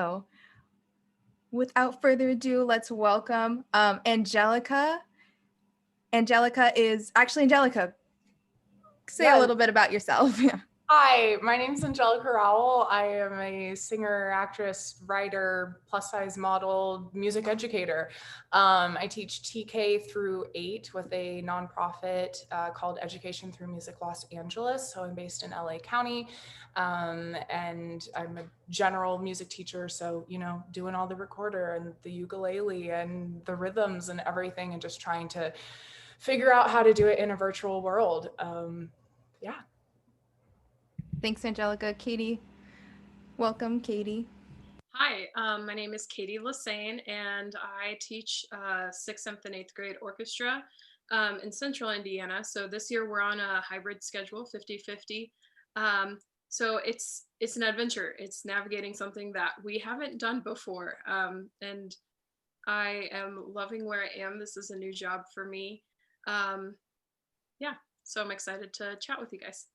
So without further ado, let's welcome Angelica. Angelica, say a Yes. little bit about yourself. Yeah. Hi, my name is Angelica Rowell. I am a singer, actress, writer, plus size model, music educator. I teach TK through 8 with a nonprofit called Education Through Music Los Angeles. So I'm based in LA County, and I'm a general music teacher. So, doing all the recorder and the ukulele and the rhythms and everything, and just trying to figure out how to do it in a virtual world. Yeah. Thanks, Angelica. Katie, welcome, Katie. Hi, my name is Katie Lassane, and I teach 6th, 7th, and 8th grade orchestra in central Indiana. So this year we're on a hybrid schedule, 50-50. So it's an adventure. It's navigating something that we haven't done before. And I am loving where I am. This is a new job for me. Yeah, so I'm excited to chat with you guys.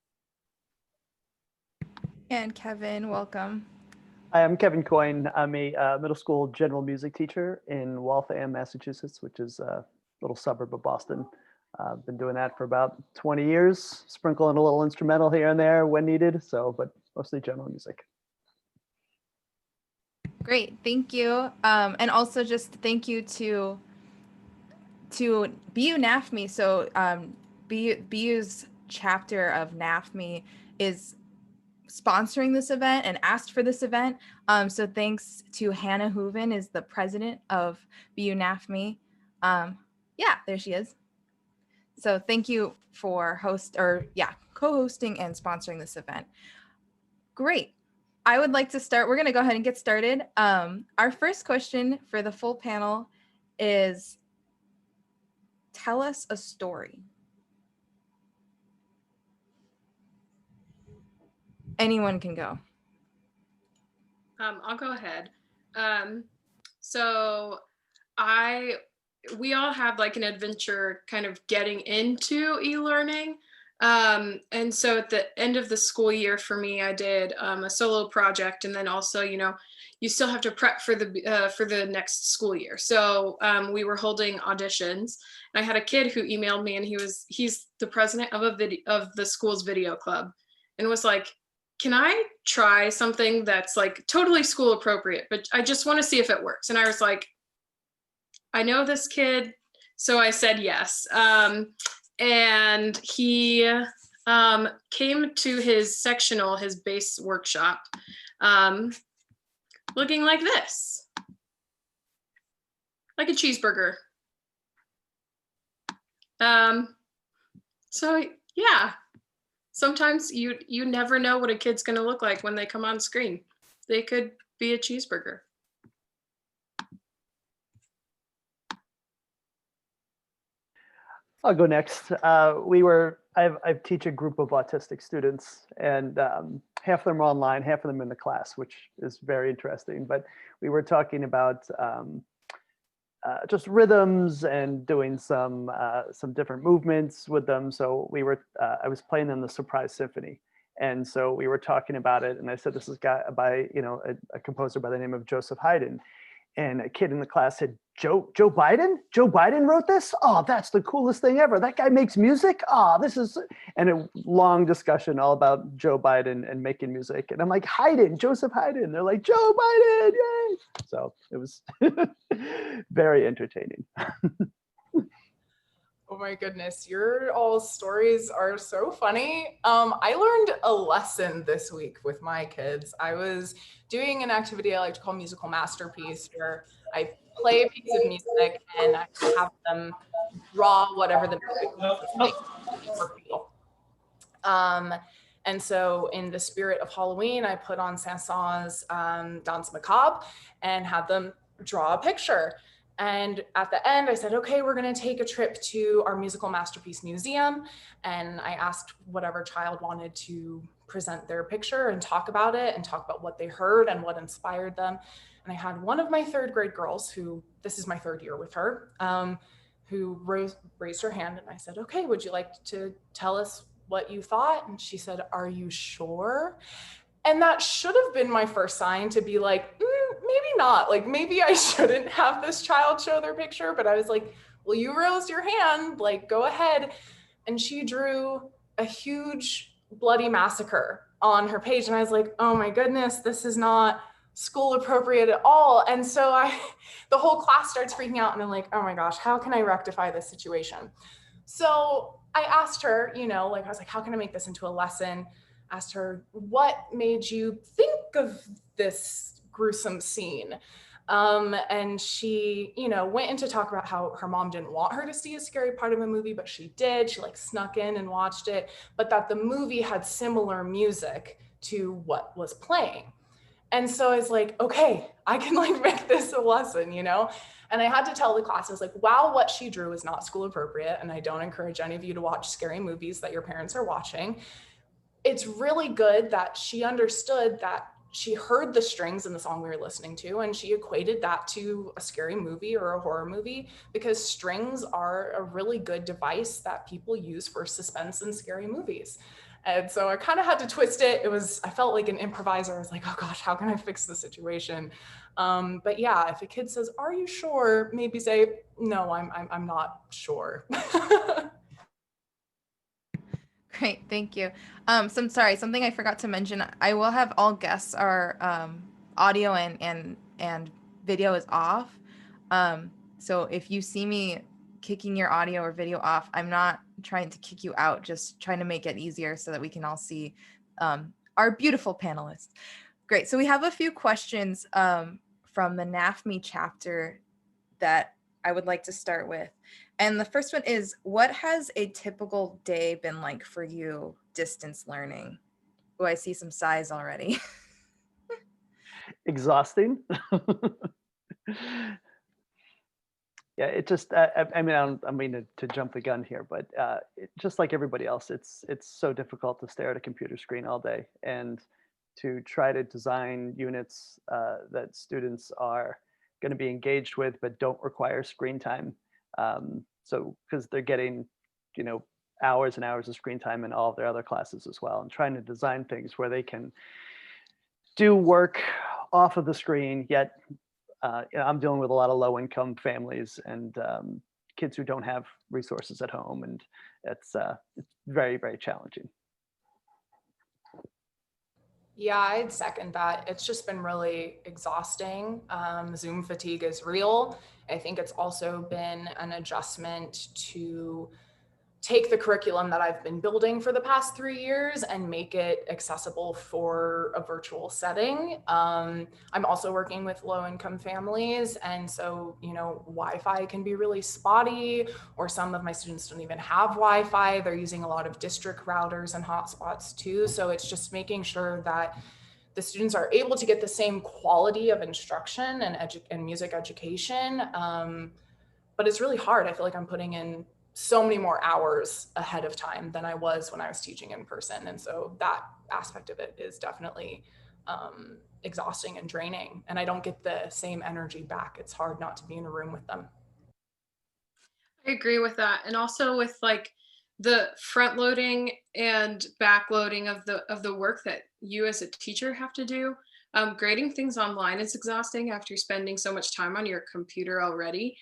And Kevin, welcome. Hi, I'm Kevin Coyne. I'm a middle school general music teacher in Waltham, Massachusetts, which is a little suburb of Boston. I've been doing that for about 20 years, sprinkling a little instrumental here and there when needed, but mostly general music. Great, thank you. And also just thank you to BU NAfME. So BU's chapter of NAfME is sponsoring this event and asked for this event. So thanks to Hannah Hooven, is the president of BU NAfME. Yeah, there she is. So thank you for co-hosting and sponsoring this event. Great. I would like to start. We're going to go ahead and get started. Our first question for the full panel is, tell us a story. Anyone can go. I'll go ahead. So we all have like an adventure kind of getting into e-learning. And so at the end of the school year for me, I did a solo project, and then also, you still have to prep for the next school year. So we were holding auditions, and I had a kid who emailed me, and he's the president of the school's video club, and was like, can I try something that's like totally school appropriate, but I just want to see if it works. And I was like, I know this kid. So I said yes. And he came to his sectional, his bass workshop, looking like this, like a cheeseburger. So yeah. Sometimes you never know what a kid's going to look like when they come on screen. They could be a cheeseburger. I'll go next. I teach a group of autistic students, and half of them are online, half of them in the class, which is very interesting. But we were talking about just rhythms and doing some different movements with them. So I was playing them the Surprise Symphony, and so we were talking about it. And I said, this is by a composer by the name of Joseph Haydn, and a kid in the class said, Joe Biden? Joe Biden wrote this? Oh, that's the coolest thing ever. That guy makes music? Oh, and a long discussion all about Joe Biden and making music. And I'm like, Joseph Haydn. They're like, Joe Biden, yay. So it was very entertaining. Oh my goodness, your all stories are so funny. I learned a lesson this week with my kids. I was doing an activity I like to call musical masterpiece, where I play a piece of music and I have them draw whatever the music is. And so in the spirit of Halloween, I put on Saint-Saëns' Danse Macabre and had them draw a picture. And at the end, I said, okay, we're going to take a trip to our musical masterpiece museum. And I asked whatever child wanted to present their picture and talk about it and talk about what they heard and what inspired them. And I had one of my 3rd grade girls, who, this is my 3rd year with her, who raised her hand. And I said, okay, would you like to tell us what you thought? And she said, are you sure? And that should have been my first sign to be like, maybe not. Like, maybe I shouldn't have this child show their picture. But I was like, well, you raised your hand, like, go ahead. And she drew a huge bloody massacre on her page. And I was like, oh my goodness, this is not school appropriate at all. And so the whole class starts freaking out. And I'm like, oh my gosh, how can I rectify this situation? So I asked her, like, I was like, how can I make this into a lesson? Asked her, what made you think of this gruesome scene? And she, went into talk about how her mom didn't want her to see a scary part of a movie, but she did. She like snuck in and watched it, but that the movie had similar music to what was playing. And so I was like, okay, I can like make this a lesson, And I had to tell the class, I was like, while what she drew is not school appropriate, and I don't encourage any of you to watch scary movies that your parents are watching, it's really good that she understood that she heard the strings in the song we were listening to, and she equated that to a scary movie or a horror movie, because strings are a really good device that people use for suspense in scary movies. And so I kind of had to twist it. I felt like an improviser. I was like, oh gosh, how can I fix the situation? But yeah, if a kid says, are you sure? Maybe say, no, I'm not sure. Great, thank you. So I'm sorry, something I forgot to mention. I will have all guests are audio and video is off. So if you see me kicking your audio or video off, I'm not trying to kick you out, just trying to make it easier so that we can all see our beautiful panelists. Great. So we have a few questions from the NAfME chapter that I would like to start with. And the first one is, what has a typical day been like for you distance learning? Oh, I see some sighs already. Exhausting. Yeah, it just, I mean, I don't mean to jump the gun here, but just like everybody else, it's so difficult to stare at a computer screen all day and to try to design units that students are going to be engaged with, but don't require screen time. So, because they're getting, hours and hours of screen time in all of their other classes as well, and trying to design things where they can do work off of the screen, yet I'm dealing with a lot of low-income families and kids who don't have resources at home, and it's very, very challenging. Yeah, I'd second that. It's just been really exhausting. Zoom fatigue is real. I think it's also been an adjustment to take the curriculum that I've been building for the past 3 years and make it accessible for a virtual setting. I'm also working with low-income families, and so, Wi-Fi can be really spotty, or some of my students don't even have Wi-Fi. They're using a lot of district routers and hotspots too. So it's just making sure that the students are able to get the same quality of instruction and music education. But it's really hard. I feel like I'm putting in so many more hours ahead of time than I was when I was teaching in person. And so that aspect of it is definitely exhausting and draining. And I don't get the same energy back. It's hard not to be in a room with them. I agree with that. And also with like the front loading and back loading of the work that you as a teacher have to do. Grading things online is exhausting after spending so much time on your computer already.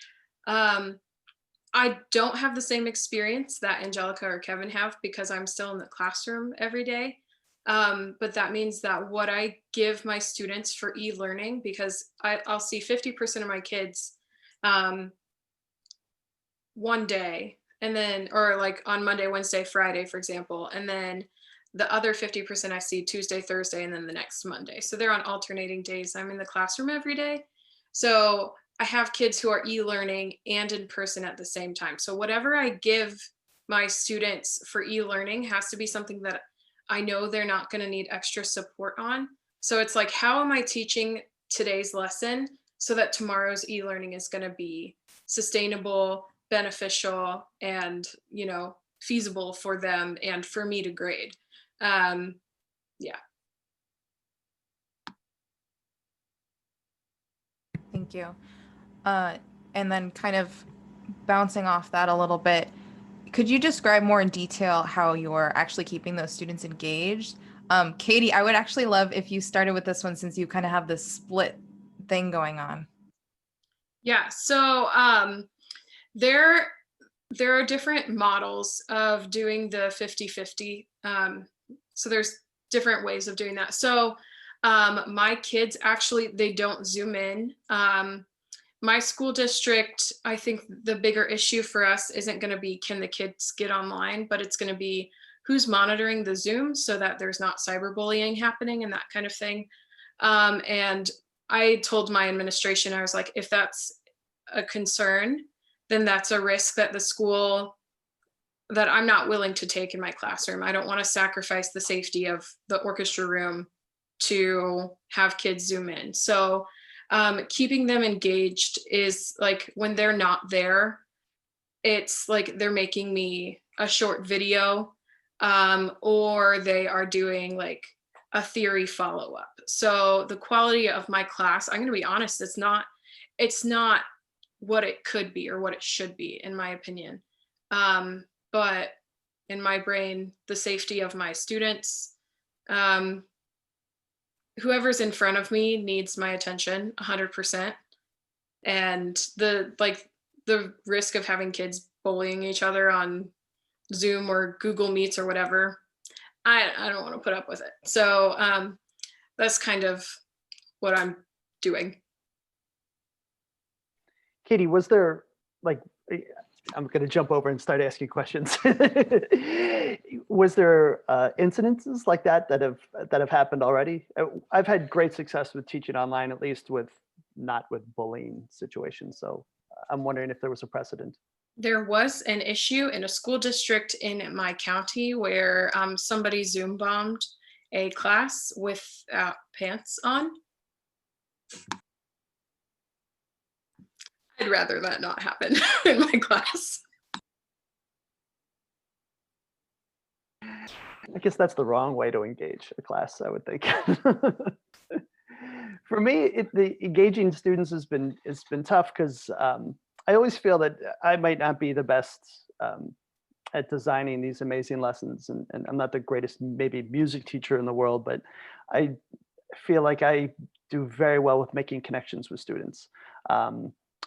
I don't have the same experience that Angelica or Kevin have because I'm still in the classroom every day. But that means that what I give my students for e-learning, because I'll see 50% of my kids one day, and then, or like on Monday, Wednesday, Friday, for example, and then the other 50% I see Tuesday, Thursday, and then the next Monday. So they're on alternating days. I'm in the classroom every day. So I have kids who are e-learning and in person at the same time. So whatever I give my students for e-learning has to be something that I know they're not going to need extra support on. So it's like, how am I teaching today's lesson so that tomorrow's e-learning is going to be sustainable, beneficial, and, feasible for them and for me to grade. Yeah. Thank you. And then kind of bouncing off that a little bit, could you describe more in detail how you're actually keeping those students engaged? Katie, I would actually love if you started with this one since you kind of have this split thing going on. Yeah, so there are different models of doing the 50-50. So there's different ways of doing that. So my kids actually, they don't Zoom in. My school district, I think the bigger issue for us isn't going to be can the kids get online, but it's going to be who's monitoring the Zoom so that there's not cyberbullying happening and that kind of thing. And I told my administration, I was like, if that's a concern, then that's a risk that the school, that I'm not willing to take in my classroom. I don't want to sacrifice the safety of the orchestra room to have kids Zoom in. So keeping them engaged is like when they're not there, it's like they're making me a short video, or they are doing like a theory follow-up. So the quality of my class, I'm going to be honest, it's not what it could be or what it should be, in my opinion. But in my brain, the safety of my students, whoever's in front of me needs my attention 100%. And the risk of having kids bullying each other on Zoom or Google Meets or whatever, I don't want to put up with it. So that's kind of what I'm doing. Katie, was there, like, I'm going to jump over and start asking questions. Was there incidences like that have happened already? I've had great success with teaching online, at least not with bullying situations. So I'm wondering if there was a precedent. There was an issue in a school district in my county where somebody Zoom bombed a class without pants on. I'd rather that not happen in my class. I guess that's the wrong way to engage a class, I would think. For me, the engaging students has been tough because I always feel that I might not be the best at designing these amazing lessons, and I'm not the greatest maybe music teacher in the world, but I feel like I do very well with making connections with students.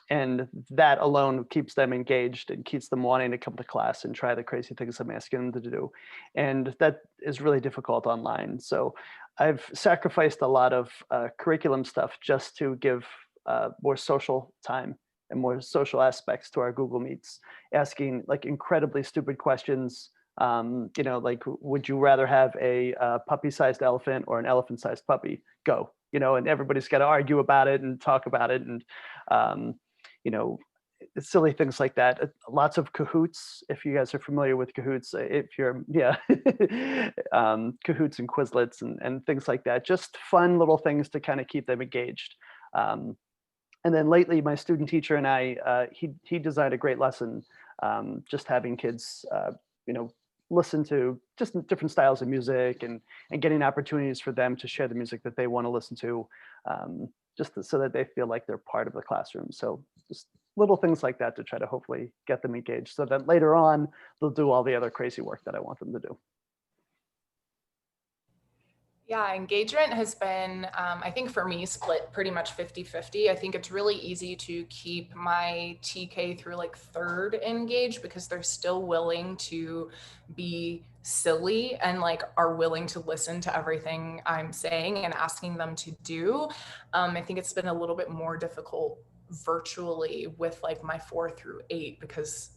And that alone keeps them engaged and keeps them wanting to come to class and try the crazy things I'm asking them to do. And that is really difficult online. So I've sacrificed a lot of curriculum stuff just to give more social time and more social aspects to our Google Meets, asking like incredibly stupid questions. Like, would you rather have a puppy-sized elephant or an elephant-sized puppy? Go, and everybody's got to argue about it and talk about it. And silly things like that. Lots of Kahoots, if you guys are familiar with Kahoots, Kahoots and Quizlets and things like that. Just fun little things to kind of keep them engaged. And then lately, my student teacher and I, he designed a great lesson, just having kids, listen to just different styles of music and getting opportunities for them to share the music that they want to listen to, just so that they feel like they're part of the classroom. So just little things like that to try to hopefully get them engaged so that later on they'll do all the other crazy work that I want them to do. Yeah, engagement has been, I think for me, split pretty much 50-50. I think it's really easy to keep my TK through like third engaged because they're still willing to be silly and like are willing to listen to everything I'm saying and asking them to do. I think it's been a little bit more difficult virtually with like my 4 through 8 because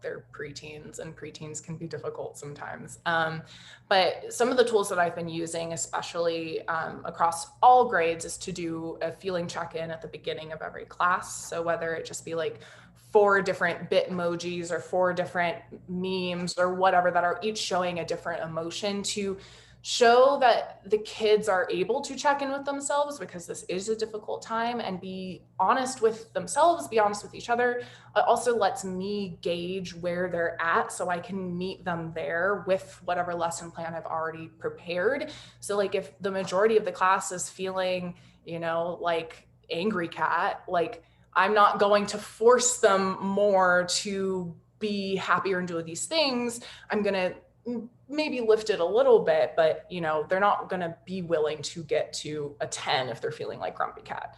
they're preteens and preteens can be difficult sometimes, but some of the tools that I've been using, especially across all grades, is to do a feeling check-in at the beginning of every class. So whether it just be like 4 different Bitmojis or 4 different memes or whatever that are each showing a different emotion to show that the kids are able to check in with themselves because this is a difficult time and be honest with themselves, be honest with each other. It also lets me gauge where they're at so I can meet them there with whatever lesson plan I've already prepared. So like if the majority of the class is feeling, like angry cat, like I'm not going to force them more to be happier and do these things. I'm going to maybe lift it a little bit, but you know, they're not going to be willing to get to a 10 if they're feeling like grumpy cat.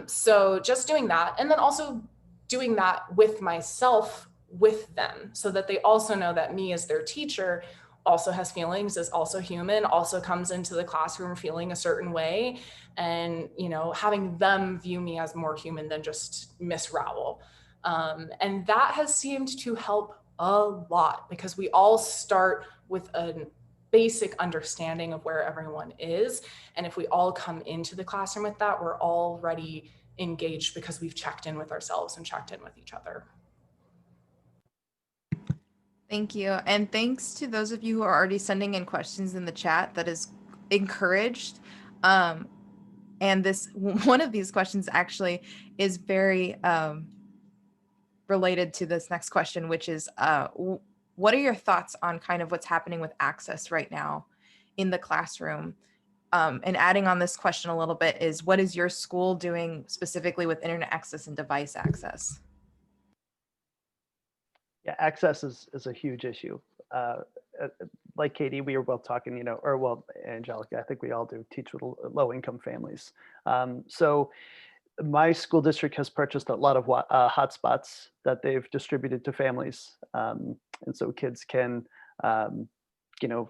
So just doing that, and then also doing that with myself, with them, so that they also know that me as their teacher also has feelings, is also human, also comes into the classroom feeling a certain way, and you know, having them view me as more human than just Miss Rowell. And that has seemed to help a lot, because we all start with a basic understanding of where everyone is. And if we all come into the classroom with that, we're already engaged because we've checked in with ourselves and checked in with each other. Thank you. And thanks to those of you who are already sending in questions in the chat. That is encouraged. And this one of these questions actually is very related to this next question, which is what are your thoughts on kind of what's happening with access right now in the classroom? And adding on this question a little bit is, what is your school doing specifically with internet access and device access? Yeah, access is a huge issue. Like Katie, we were both talking, you know, or well, Angelica, I think we all do teach with low income families. So my school district has purchased a lot of hotspots that they've distributed to families. And so kids can, you know,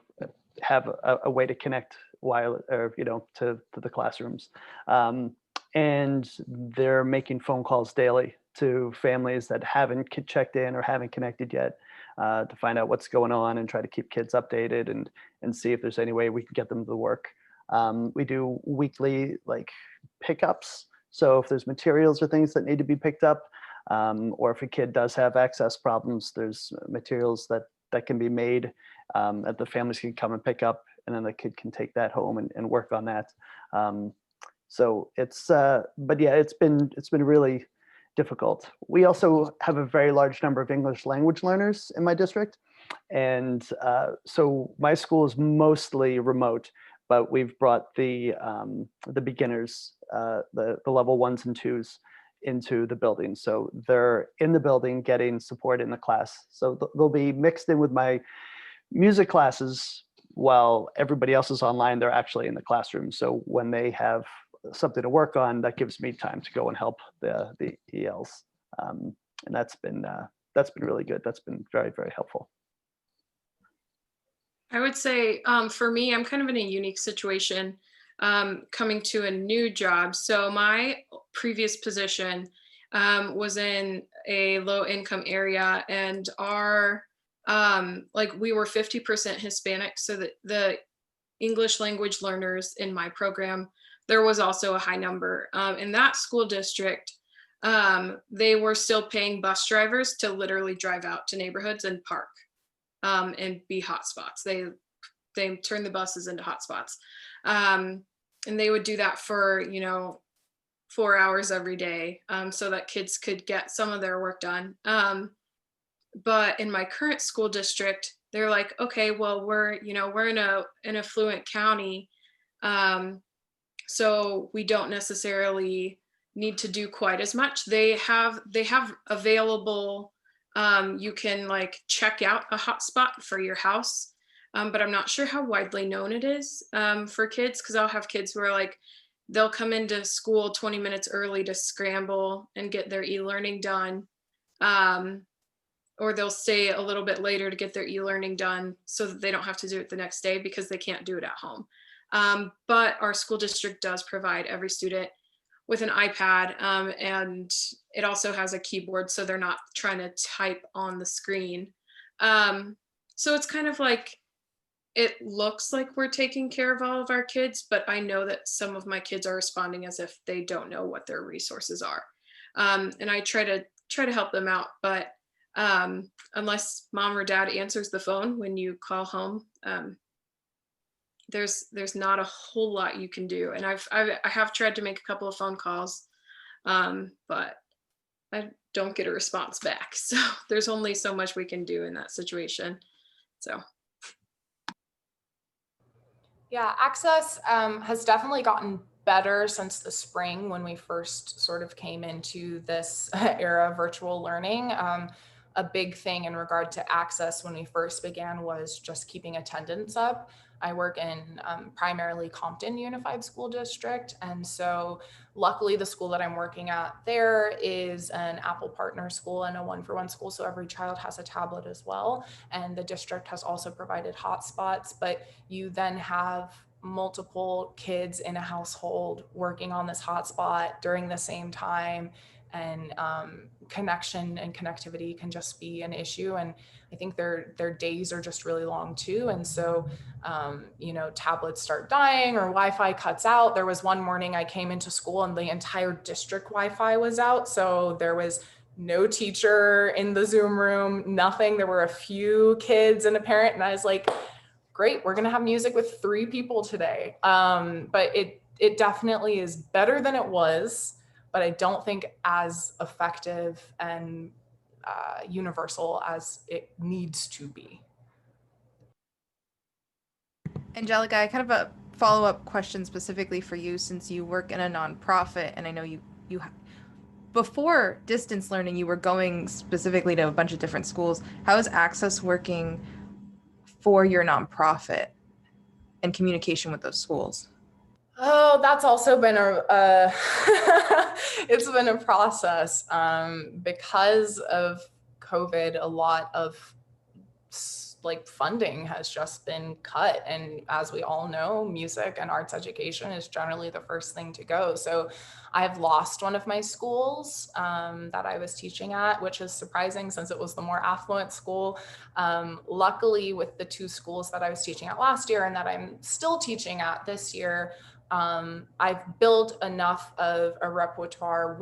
have a way to connect while, or, you know, to the classrooms. And they're making phone calls daily to families that haven't checked in or haven't connected yet, to find out what's going on and try to keep kids updated and see if there's any way we can get them to work. We do weekly like pickups. So if there's materials or things that need to be picked up, or if a kid does have access problems, there's materials that can be made that the families can come and pick up, and then the kid can take that home and work on that. So it's, but yeah, it's been really difficult. We also have a very large number of English language learners in my district. And so my school is mostly remote, but we've brought the beginners, the level 1s and 2s into the building. So they're in the building getting support in the class. So they'll be mixed in with my music classes while everybody else is online. They're actually in the classroom. So when they have something to work on, that gives me time to go and help the ELs. And that's been really good. That's been very, very helpful. I would say for me, I'm kind of in a unique situation coming to a new job. So my previous position was in a low income area, and our like we were 50% Hispanic. So that the English language learners in my program, there was also a high number. In that school district, they were still paying bus drivers to literally drive out to neighborhoods and park and be hotspots. They turn the buses into hotspots. And they would do that for, you know, 4 hours every day, so that kids could get some of their work done. But in my current school district, they're like, okay, well, we're in an affluent county. So we don't necessarily need to do quite as much. They have available, you can like check out a hotspot for your house. But I'm not sure how widely known it is for kids, because I'll have kids who are like, they'll come into school 20 minutes early to scramble and get their e-learning done. Or they'll stay a little bit later to get their e-learning done so that they don't have to do it the next day because they can't do it at home. But our school district does provide every student with an iPad, and it also has a keyboard, so they're not trying to type on the screen. So it's kind of like, it looks like we're taking care of all of our kids, but I know that some of my kids are responding as if they don't know what their resources are. And I try to help them out, but unless mom or dad answers the phone when you call home, there's not a whole lot you can do. And I have tried to make a couple of phone calls, but I don't get a response back. So there's only so much we can do in that situation. So. Yeah, access has definitely gotten better since the spring when we first sort of came into this era of virtual learning. a big thing in regard to access when we first began was just keeping attendance up. I work in primarily Compton Unified School District. And so luckily the school that I'm working at there is an Apple partner school and a 1-for-1 school. So every child has a tablet as well. And the district has also provided hotspots, but you then have multiple kids in a household working on this hotspot during the same time. And connection and connectivity can just be an issue. And I think their days are just really long too. And so, tablets start dying or Wi-Fi cuts out. There was one morning I came into school and the entire district Wi-Fi was out. So there was no teacher in the Zoom room, nothing. There were a few kids and a parent. And I was like, great, we're going to have music with 3 people today. But it definitely is better than it was, but I don't think as effective and universal as it needs to be. Angelica, I kind of a follow-up question specifically for you, since you work in a nonprofit, and I know you before distance learning, you were going specifically to a bunch of different schools. How is Access working for your nonprofit and communication with those schools? Oh, that's also been it's been a process. Because of COVID, a lot of funding has just been cut. And as we all know, music and arts education is generally the first thing to go. So I've lost one of my schools that I was teaching at, which is surprising since it was the more affluent school. Luckily, with the 2 schools that I was teaching at last year and that I'm still teaching at this year, I've built enough of a repertoire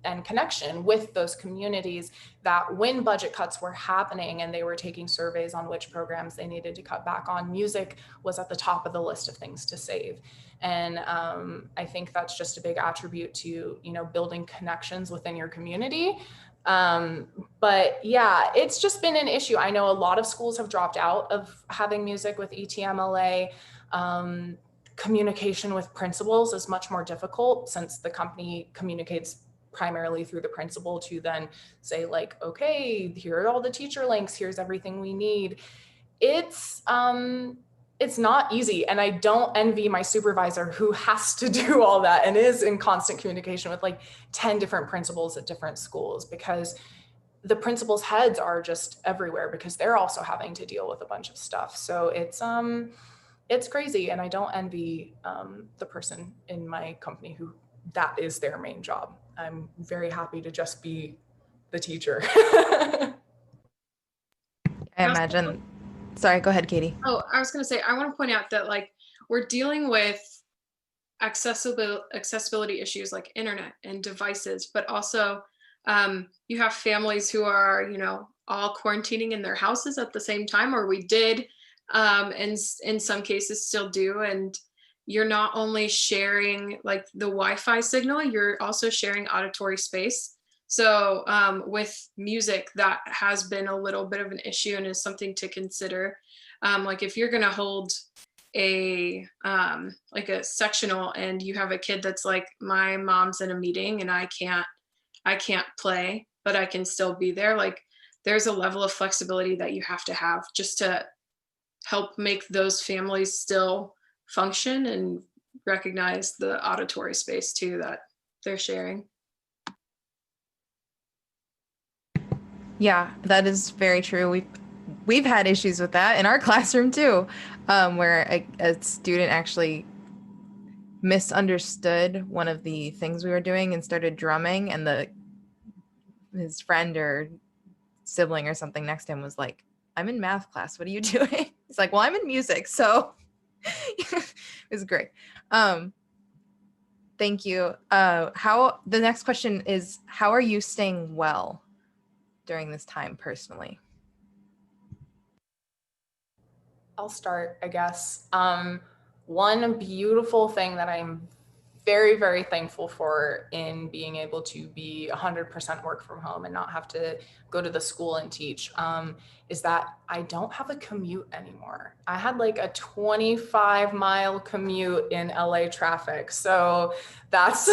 and connection with those communities that when budget cuts were happening and they were taking surveys on which programs they needed to cut back on, music was at the top of the list of things to save. And I think that's just a big attribute to, building connections within your community. But yeah, it's just been an issue. I know a lot of schools have dropped out of having music with ETMLA. Communication with principals is much more difficult since the company communicates primarily through the principal to then say okay, here are all the teacher links, here's everything we need. It's not easy. And I don't envy my supervisor who has to do all that and is in constant communication with 10 different principals at different schools, because the principals' heads are just everywhere because they're also having to deal with a bunch of stuff. So it's crazy. And I don't envy the person in my company who that is their main job. I'm very happy to just be the teacher. I imagine. Sorry, go ahead, Katie. Oh, I was going to say, I want to point out that we're dealing with accessibility issues like internet and devices, but also you have families who are, all quarantining in their houses at the same time, or we did, and in some cases still do. And you're not only sharing the Wi-Fi signal, you're also sharing auditory space. So with music, that has been a little bit of an issue and is something to consider. If you're going to hold a sectional and you have a kid that's my mom's in a meeting and I can't play, but I can still be there. There's a level of flexibility that you have to just to help make those families still function and recognize the auditory space too that they're sharing. Yeah, that is very true. We've had issues with that in our classroom too, where a student actually misunderstood one of the things we were doing and started drumming, and his friend or sibling or something next to him was like, "I'm in math class. What are you doing?" He's like, "Well, I'm in music." So it was great. Thank you. The next question is, how are you staying well during this time personally? I'll start, I guess. One beautiful thing that I'm very, very thankful for in being able to be 100% work from home and not have to go to the school and teach is that I don't have a commute anymore. I had a 25-mile commute in LA traffic. So that's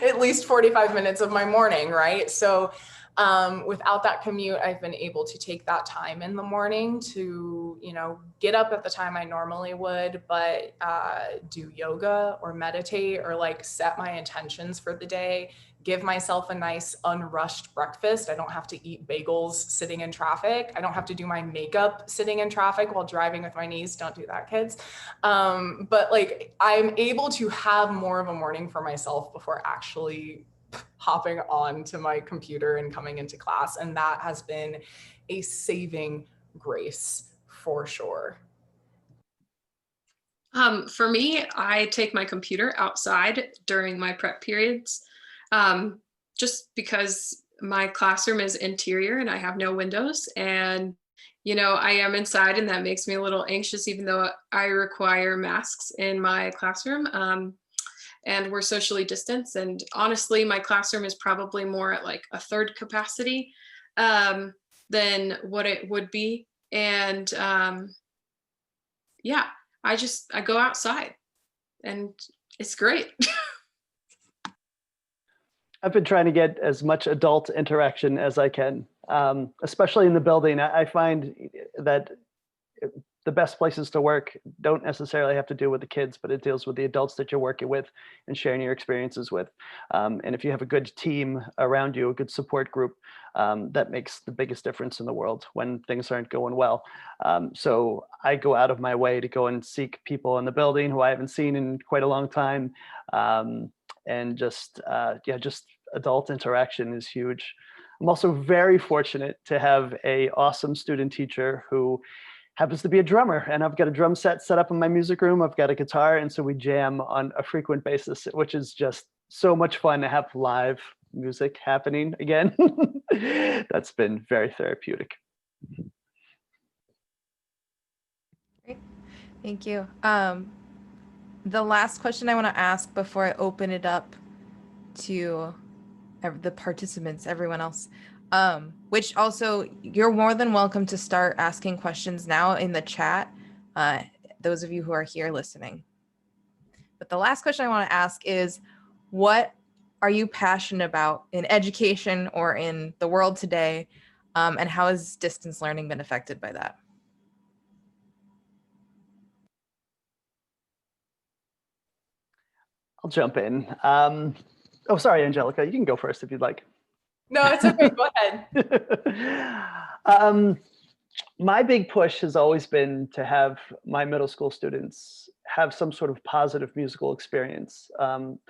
at least 45 minutes of my morning, right? So Without that commute, I've been able to take that time in the morning to, get up at the time I normally would, but do yoga or meditate or like set my intentions for the day, give myself a nice unrushed breakfast. I don't have to eat bagels sitting in traffic. I don't have to do my makeup sitting in traffic while driving with my niece. Don't do that, kids. But like I'm able to have more of a morning for myself before actually hopping on to my computer and coming into class. And that has been a saving grace for sure. For me, I take my computer outside during my prep periods, just because my classroom is interior and I have no windows. And, I am inside, and that makes me a little anxious, even though I require masks in my classroom. And we're socially distanced. And honestly, my classroom is probably more at like a third capacity than what it would be. And yeah, I go outside and it's great. I've been trying to get as much adult interaction as I can, especially in the building. I find that the best places to work don't necessarily have to do with the kids, but it deals with the adults that you're working with and sharing your experiences with. And if you have a good team around you, a good support group, that makes the biggest difference in the world when things aren't going well. So I go out of my way to go and seek people in the building who I haven't seen in quite a long time. And just adult interaction is huge. I'm also very fortunate to have an awesome student teacher who happens to be a drummer, and I've got a drum set up in my music room. I've got a guitar, and so we jam on a frequent basis, which is just so much fun to have live music happening again. That's been very therapeutic. Great. Thank you. The last question I want to ask before I open it up to the participants, everyone else, which also you're more than welcome to start asking questions now in the chat, those of you who are here listening. But the last question I want to ask is, what are you passionate about in education or in the world today, and how has distance learning been affected by that? I'll jump in. Oh, sorry, Angelica, you can go first if you'd like. No, it's okay. Go ahead. My big push has always been to have my middle school students have some sort of positive musical experience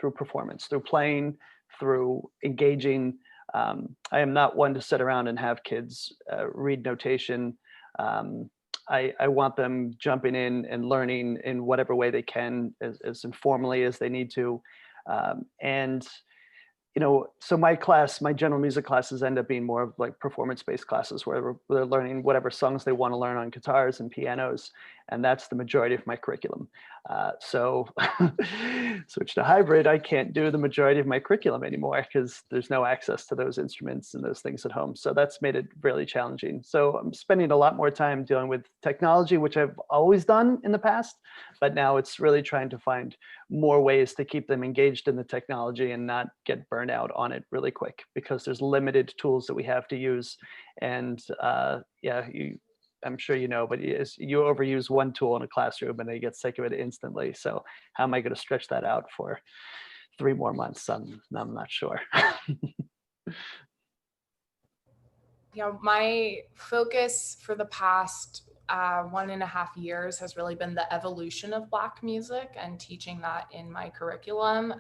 through performance, through playing, through engaging. I am not one to sit around and have kids read notation. I want them jumping in and learning in whatever way they can, as informally as they need to. And so my general music classes end up being more of like performance-based classes where they're learning whatever songs they want to learn on guitars and pianos, and that's the majority of my curriculum. So switch to hybrid, I can't do the majority of my curriculum anymore because there's no access to those instruments and those things at home. So that's made it really challenging. So I'm spending a lot more time dealing with technology, which I've always done in the past, but now it's really trying to find more ways to keep them engaged in the technology and not get burned out on it really quick, because there's limited tools that we have to use. And I'm sure you know, but you overuse one tool in a classroom and they get sick of it instantly. So how am I going to stretch that out for 3 more months? I'm not sure. My focus for the past 1.5 years has really been the evolution of Black music and teaching that in my curriculum,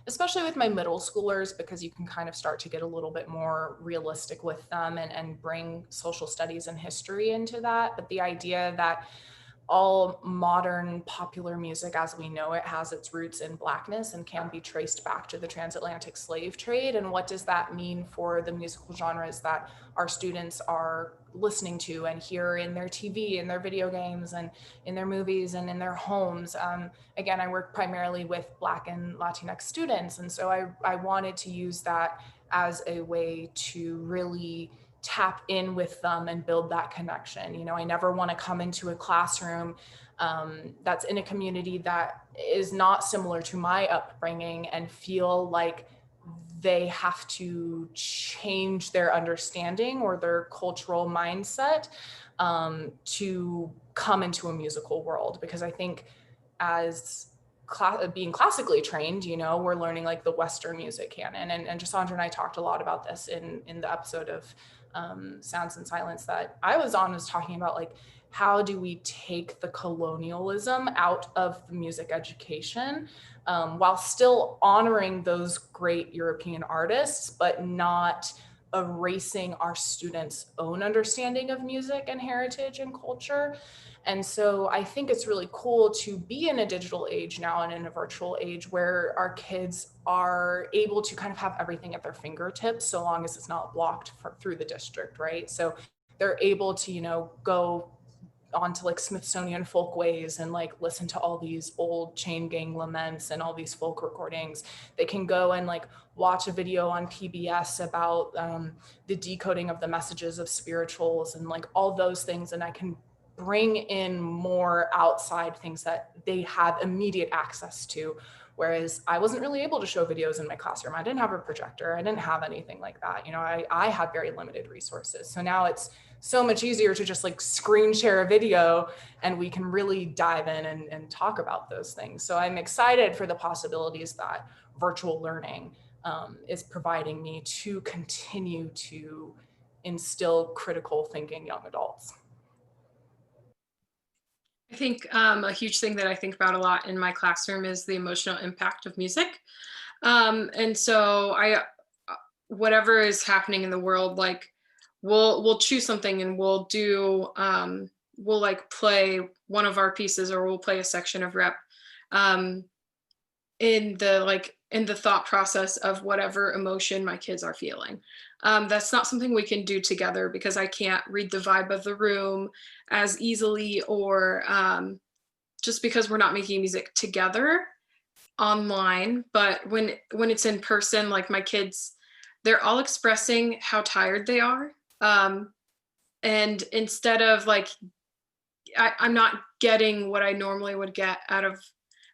especially with my middle schoolers, because you can kind of start to get a little bit more realistic with them and bring social studies and history into that. But the idea that all modern popular music as we know it has its roots in Blackness and can be traced back to the transatlantic slave trade. And what does that mean for the musical genres that our students are listening to and hear in their TV, in their video games, and in their movies, and in their homes? Again, I work primarily with Black and Latinx students. And so I wanted to use that as a way to really tap in with them and build that connection. I never want to come into a classroom that's in a community that is not similar to my upbringing and feel like they have to change their understanding or their cultural mindset to come into a musical world. Because I think as being classically trained, you know, we're learning like the Western music canon. And Jasandra and I talked a lot about this in the episode of Sounds and Silence that I was on, was talking about like, how do we take the colonialism out of the music education while still honoring those great European artists, but not erasing our students' own understanding of music and heritage and culture. And so I think it's really cool to be in a digital age now and in a virtual age where our kids are able to kind of have everything at their fingertips, so long as it's not blocked through the district, right? So they're able to, you know, go onto like Smithsonian Folkways and like listen to all these old chain gang laments and all these folk recordings. They can go and like watch a video on PBS about the decoding of the messages of spirituals and like all those things. And I can bring in more outside things that they have immediate access to. Whereas I wasn't really able to show videos in my classroom. I didn't have a projector. I didn't have anything like that. You know, I had very limited resources. So now it's so much easier to just like screen share a video and we can really dive in and talk about those things. So I'm excited for the possibilities that virtual learning is providing me to continue to instill critical thinking young adults. I think a huge thing that I think about a lot in my classroom is the emotional impact of music. And so whatever is happening in the world, like we'll choose something and we'll like play one of our pieces or we'll play a section of rep um, in the thought process of whatever emotion my kids are feeling. That's not something we can do together because I can't read the vibe of the room as easily, or just because we're not making music together online. But when it's in person, like my kids, they're all expressing how tired they are. And instead of like, I'm not getting what I normally would get out of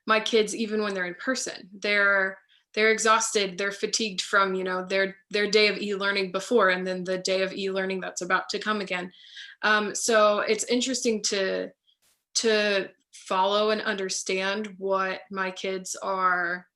my kids, even when they're in person. They're exhausted, they're fatigued from, you know, their day of e-learning before, and then the day of e-learning that's about to come again. So it's interesting to follow and understand what my kids are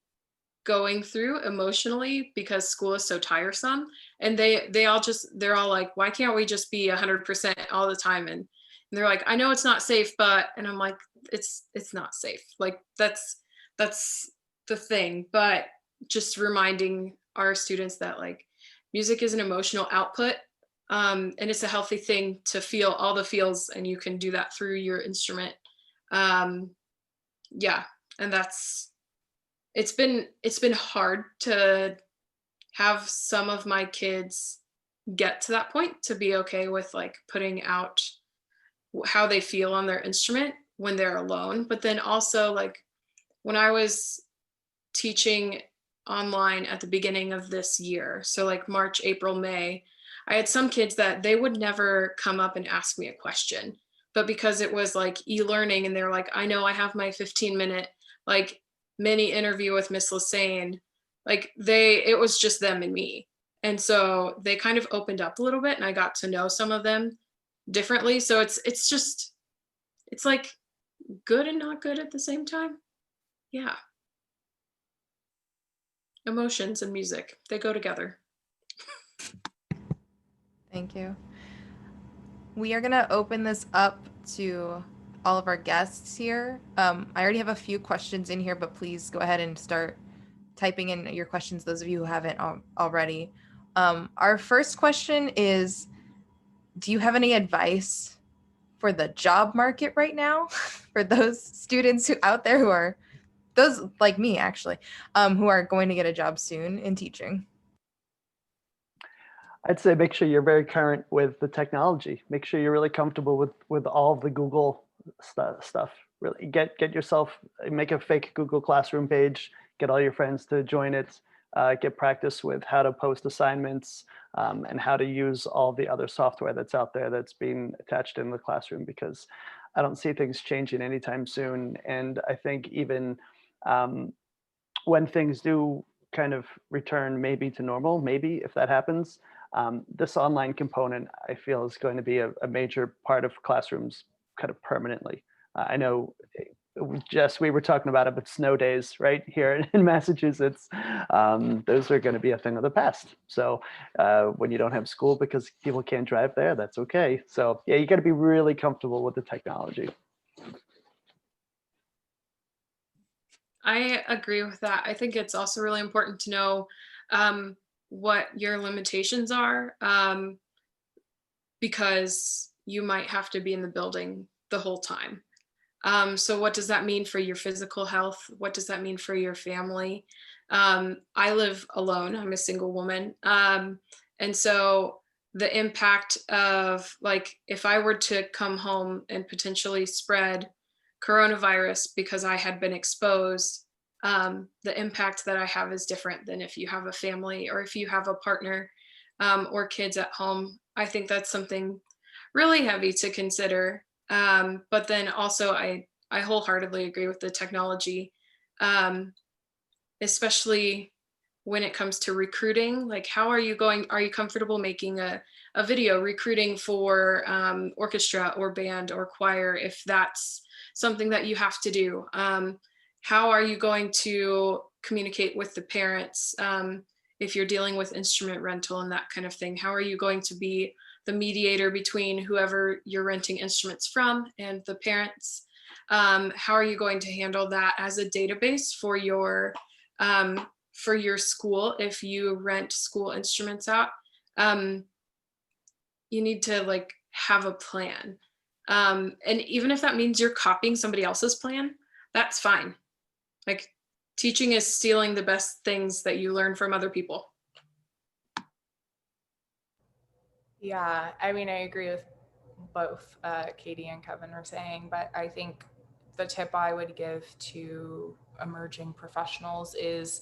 going through emotionally, because school is so tiresome. And they're all like, why can't we just be 100% all the time? And they're like, I know it's not safe, but, and I'm like, it's not safe. Like that's the thing. But just reminding our students that like music is an emotional output, and it's a healthy thing to feel all the feels, and you can do that through your instrument. Yeah, and it's been hard to have some of my kids get to that point to be okay with like putting out how they feel on their instrument when they're alone. But then also like when I was teaching online at the beginning of this year, so like March, April, May, I had some kids that they would never come up and ask me a question, but because it was like e-learning and they're like, I know I have my 15-minute like mini interview with Miss Lassane, like it was just them and me. And so they kind of opened up a little bit and I got to know some of them differently. So it's like good and not good at the same time. Yeah. Emotions and music, they go together. Thank you. We are going to open this up to all of our guests here. I already have a few questions in here, but please go ahead and start typing in your questions, those of you who haven't already. Our first question is, do you have any advice for the job market right now for those students out there who are, those like me actually, who are going to get a job soon in teaching? I'd say make sure you're very current with the technology. Make sure you're really comfortable with all of the Google stuff. Really get yourself, make a fake Google Classroom page, get all your friends to join it, get practice with how to post assignments, and how to use all the other software that's out there that's being attached in the classroom, because I don't see things changing anytime soon. And I think even when things do kind of return maybe to normal, maybe if that happens, this online component I feel is going to be a major part of classrooms kind of permanently. I know we were talking about it, but snow days right here in Massachusetts, those are going to be a thing of the past. So when you don't have school because people can't drive there, that's okay. So yeah, you got to be really comfortable with the technology. I agree with that. I think it's also really important to know what your limitations are, because you might have to be in the building the whole time. So what does that mean for your physical health? What does that mean for your family? I live alone. I'm a single woman. And so the impact of, like, if I were to come home and potentially spread coronavirus because I had been exposed, the impact that I have is different than if you have a family or if you have a partner, or kids at home. I think that's something really heavy to consider. But then also, I wholeheartedly agree with the technology, um, especially when it comes to recruiting. Like, are you comfortable making a video recruiting for orchestra or band or choir, if that's something that you have to do? How are you going to communicate with the parents if you're dealing with instrument rental and that kind of thing? How are you going to be the mediator between whoever you're renting instruments from and the parents? How are you going to handle that as a database for your school if you rent school instruments out? You need to, like, have a plan. And even if that means you're copying somebody else's plan, that's fine. Like, teaching is stealing the best things that you learn from other people. Yeah, I mean, I agree with both Katie and Kevin are saying, but I think the tip I would give to emerging professionals is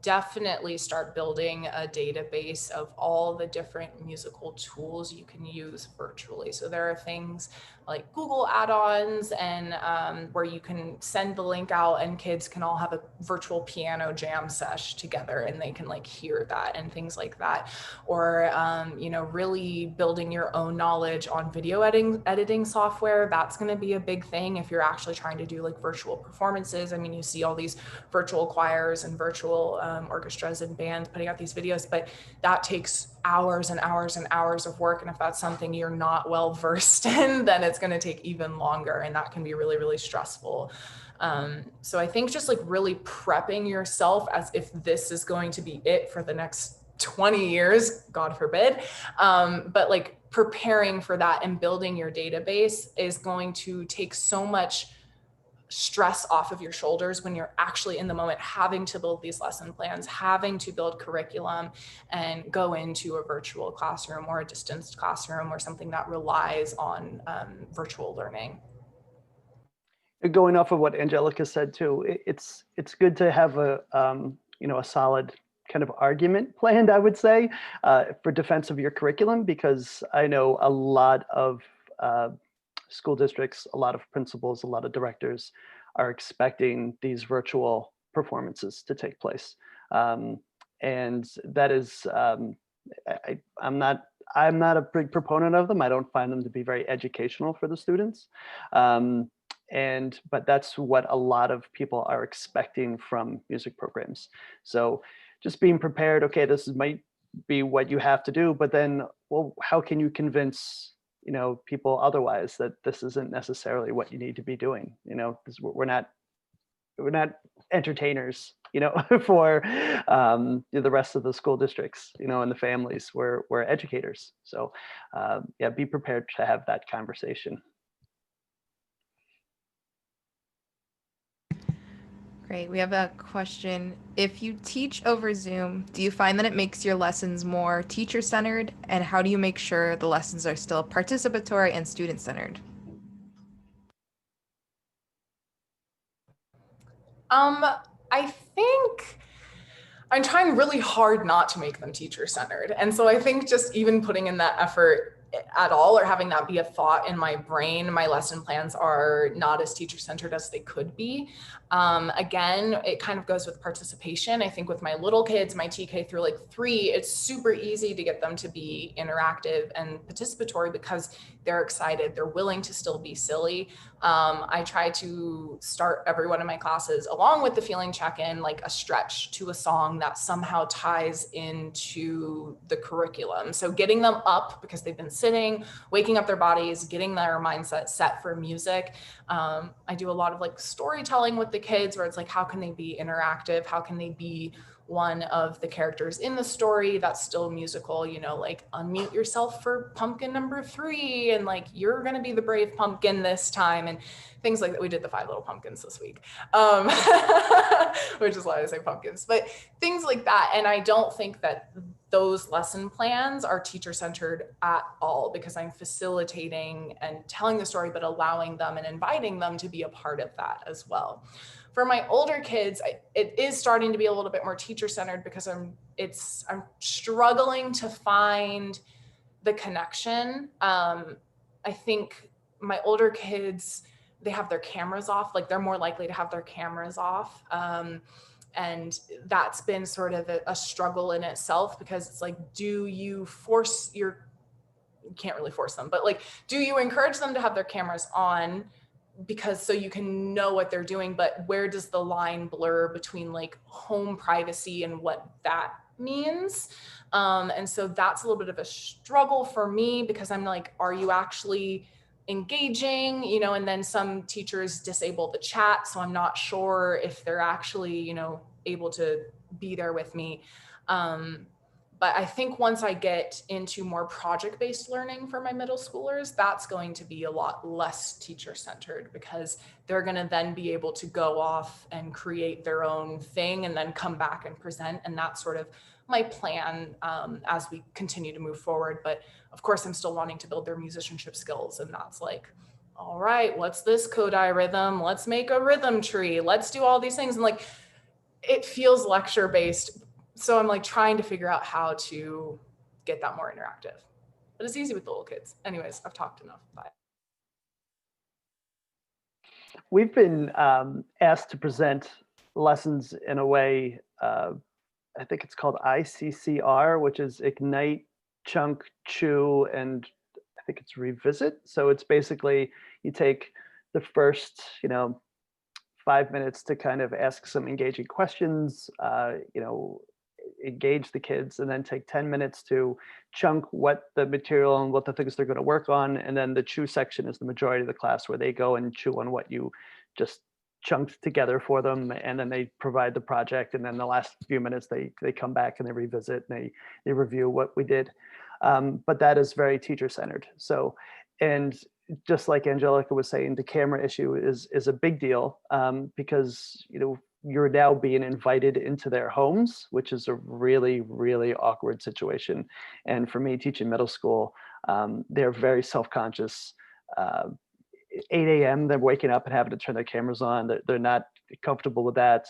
definitely start building a database of all the different musical tools you can use virtually. So there are things like Google add-ons and where you can send the link out and kids can all have a virtual piano jam sesh together and they can like hear that and things like that. Or, you know, really building your own knowledge on video editing software. That's going to be a big thing if you're actually trying to do like virtual performances. I mean, you see all these virtual choirs and virtual orchestras and bands putting out these videos, but that takes hours and hours and hours of work. And if that's something you're not well versed in, then it's going to take even longer. And that can be really, really stressful. So I think just like really prepping yourself as if this is going to be it for the next 20 years, God forbid. But like preparing for that and building your database is going to take so much stress off of your shoulders when you're actually in the moment having to build these lesson plans, having to build curriculum and go into a virtual classroom or a distanced classroom or something that relies on virtual learning. Going off of what Angelica said too, it's good to have a a solid kind of argument planned, I would say, for defense of your curriculum, because I know a lot of school districts, a lot of principals, a lot of directors are expecting these virtual performances to take place. And that is, I'm not a big proponent of them. I don't find them to be very educational for the students. But that's what a lot of people are expecting from music programs. So just being prepared, okay, this might be what you have to do, but then, well, how can you convince people otherwise that this isn't necessarily what you need to be doing? We're not entertainers, for the rest of the school districts, and the families. We're educators. So yeah, be prepared to have that conversation. Great. We have a question. If you teach over Zoom, do you find that it makes your lessons more teacher-centered? And how do you make sure the lessons are still participatory and student-centered? I think I'm trying really hard not to make them teacher-centered. And so I think just even putting in that effort at all, or having that be a thought in my brain. My lesson plans are not as teacher-centered as they could be. Again, it kind of goes with participation. I think with my little kids, my TK through like 3, it's super easy to get them to be interactive and participatory because they're excited, they're willing to still be silly. I try to start every one of my classes, along with the feeling check-in, like a stretch to a song that somehow ties into the curriculum. So getting them up because they've been sitting, waking up their bodies, getting their mindset set for music. I do a lot of like storytelling with the kids where it's like, how can they be interactive? How can they be one of the characters in the story that's still musical, you know, like unmute yourself for pumpkin number 3 and like you're gonna be the brave pumpkin this time, and things like that. We did the 5 little pumpkins this week, which is why I say pumpkins, but things like that. And I don't think that those lesson plans are teacher-centered at all, because I'm facilitating and telling the story, but allowing them and inviting them to be a part of that as well. For my older kids, it is starting to be a little bit more teacher-centered because I'm struggling to find the connection. I think my older kids, they have their cameras off, like they're more likely to have their cameras off. And that's been sort of a struggle in itself, because it's like, do you force you can't really force them, but like, do you encourage them to have their cameras on because so you can know what they're doing, but where does the line blur between like home privacy and what that means? And so that's a little bit of a struggle for me, because I'm like, are you actually engaging, you know? And then some teachers disable the chat, so I'm not sure if they're actually, you know, able to be there with me. But I think once I get into more project-based learning for my middle schoolers, that's going to be a lot less teacher-centered, because they're going to then be able to go off and create their own thing and then come back and present. And that's sort of my plan as we continue to move forward. But of course, I'm still wanting to build their musicianship skills. And that's like, all right, what's this Kodai rhythm? Let's make a rhythm tree. Let's do all these things. And like, it feels lecture-based. So I'm like trying to figure out how to get that more interactive, but it's easy with the little kids. Anyways, I've talked enough. Bye. We've been asked to present lessons in a way, I think it's called ICCR, which is Ignite, Chunk, Chew, and I think it's Revisit. So it's basically, you take the first, 5 minutes to kind of ask some engaging questions, engage the kids, and then take 10 minutes to chunk what the material and what the things they're going to work on. And then the chew section is the majority of the class, where they go and chew on what you just chunked together for them, and then they provide the project. And then the last few minutes they come back and they revisit and they review what we did. But that is very teacher-centered. So, and just like Angelica was saying, the camera issue is a big deal, because you're now being invited into their homes, which is a really, really awkward situation. And for me, teaching middle school, they're very self-conscious. 8 a.m. they're waking up and having to turn their cameras on. They're not comfortable with that.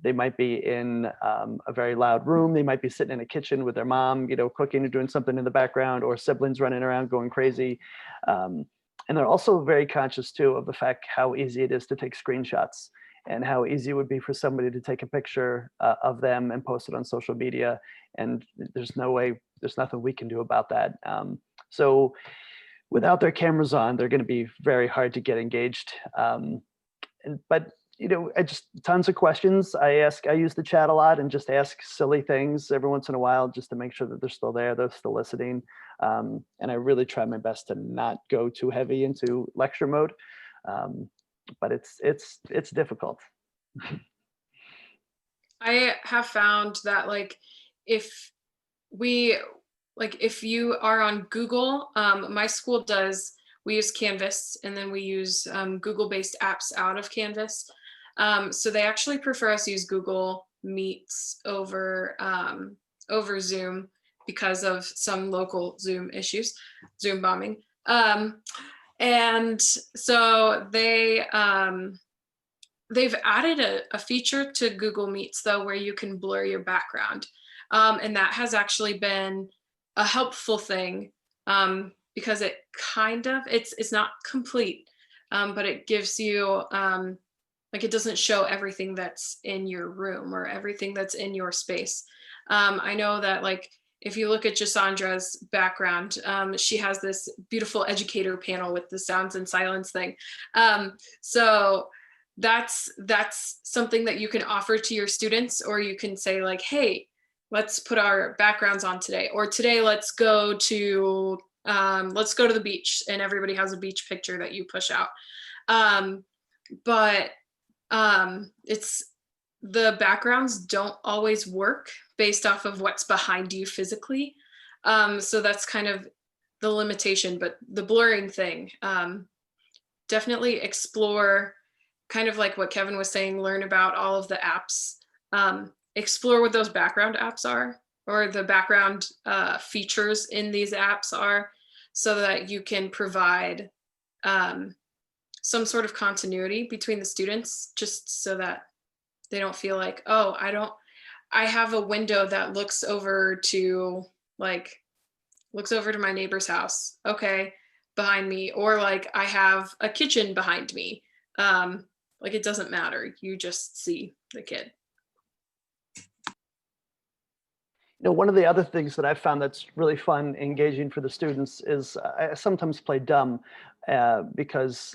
They might be in a very loud room. They might be sitting in a kitchen with their mom, cooking or doing something in the background, or siblings running around going crazy. And they're also very conscious too of the fact how easy it is to take screenshots, and how easy it would be for somebody to take a picture of them and post it on social media. And there's nothing we can do about that. So without their cameras on, they're going to be very hard to get engaged. But I just tons of questions. I use the chat a lot and just ask silly things every once in a while, just to make sure that they're still there, they're still listening. And I really try my best to not go too heavy into lecture mode. But it's difficult. I have found that if you are on Google, my school we use Canvas, and then we use Google-based apps out of Canvas. So they actually prefer us use Google Meets over Zoom because of some local Zoom issues, Zoom bombing. And so they've added a feature to Google Meets, though, where you can blur your background. And that has actually been a helpful thing because it kind of, it's not complete, but it gives you, like, it doesn't show everything that's in your room or everything that's in your space. I know that, like, if you look at Jassandra's background, she has this beautiful educator panel with the sounds and silence thing. So that's something that you can offer to your students, or you can say like, hey, let's put our backgrounds on today, or today let's go to the beach, and everybody has a beach picture that you push out. But it's, the backgrounds don't always work based off of what's behind you physically. So that's kind of the limitation. But the blurring thing, definitely explore, kind of like what Kevin was saying, learn about all of the apps, explore what those background apps are, or the background features in these apps are, so that you can provide some sort of continuity between the students, just so that they don't feel like, oh, I have a window that looks over to my neighbor's house, okay, behind me, or like I have a kitchen behind me. Like, it doesn't matter, you just see the kid. You know, one of the other things that I found that's really fun, engaging for the students is I sometimes play dumb because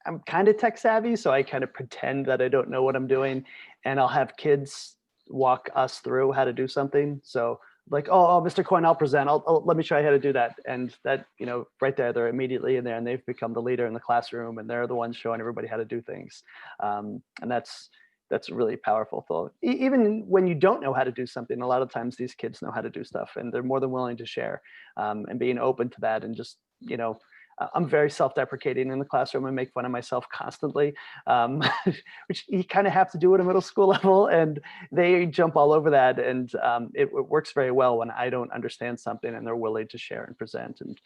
I'm kind of tech savvy, so I kind of pretend that I don't know what I'm doing, and I'll have kids walk us through how to do something. So like, oh, Mr. Coyne, I'll present. Let me show you how to do that. And that, you know, right there, they're immediately in there, and they've become the leader in the classroom, and they're the ones showing everybody how to do things. And that's a really powerful thought. Even when you don't know how to do something, a lot of times these kids know how to do stuff, and they're more than willing to share, and being open to that. And just, you know, I'm very self-deprecating in the classroom and make fun of myself constantly, which you kind of have to do at a middle school level, and they jump all over that. And it works very well when I don't understand something and they're willing to share and present. And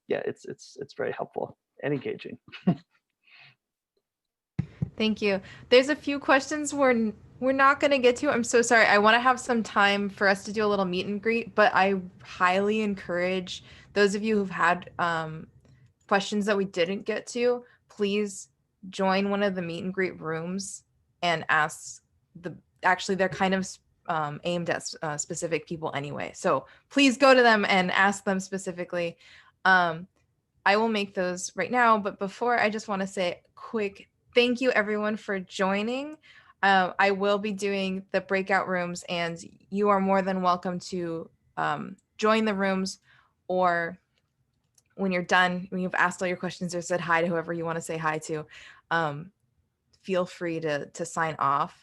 yeah, it's very helpful and engaging. Thank you. There's a few questions we're not going to get to. I'm so sorry. I want to have some time for us to do a little meet and greet, but I highly encourage those of you who've had questions that we didn't get to, please join one of the meet and greet rooms and ask actually they're kind of aimed at specific people anyway. So please go to them and ask them specifically. I will make those right now, but before, I just want to say a quick thank you everyone for joining. I will be doing the breakout rooms, and you are more than welcome to join the rooms, or when you're done, when you've asked all your questions or said hi to whoever you want to say hi to, feel free to sign off.